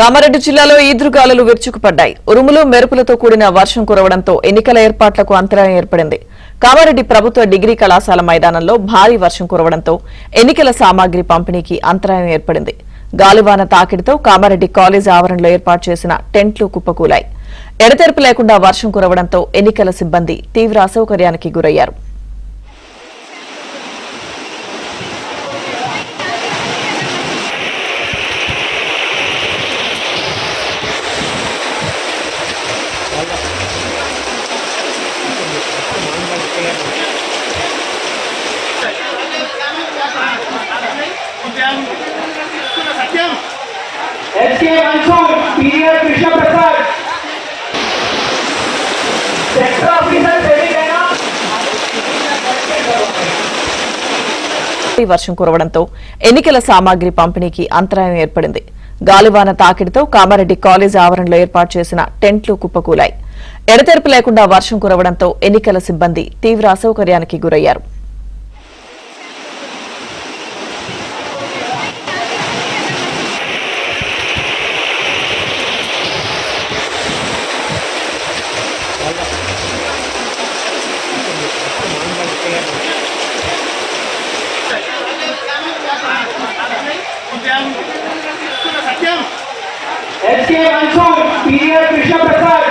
కామారెడ్డి జిల్లాలో ఈదురుగాలులు విరుచుకుపడ్డాయి. ఉరుములు మెరుపులతో కూడిన వర్షం కురవడంతో ఎన్నికల ఏర్పాట్లకు అంతరాయం ఏర్పడింది. కామారెడ్డి ప్రభుత్వ డిగ్రీ కళాశాల మైదానంలో భారీ వర్షం కురవడంతో ఎన్నికల సామాగ్రి పంపిణీకి అంతరాయం ఏర్పడింది. గాలివాన తాకిడితో కామారెడ్డి కాలేజ్ ఆవరణలో ఏర్పాటు చేసిన టెంట్లు కుప్పకూలాయి. ఎడతెరిపి లేకుండా వర్షం కురవడంతో ఎన్నికల సిబ్బంది తీవ్ర అసౌకర్యానికి గురయ్యారు. వర్షం కురవడంతో ఎన్నికల సామాగ్రి పంపిణీకి అంతరాయం ఏర్పడింది. గాలివాన తాకిడితో కామారెడ్డి కాలేజ్ ఆవరణలో ఏర్పాటు చేసిన టెంట్లు కుప్పకూలాయి. ఎడతెరిపి లేకుండా వర్షం కురవడంతో ఎన్నికల సిబ్బంది తీవ్ర అసౌకర్యానికి గురయ్యారు. SK Mansoor, Senior Krishna Prasad.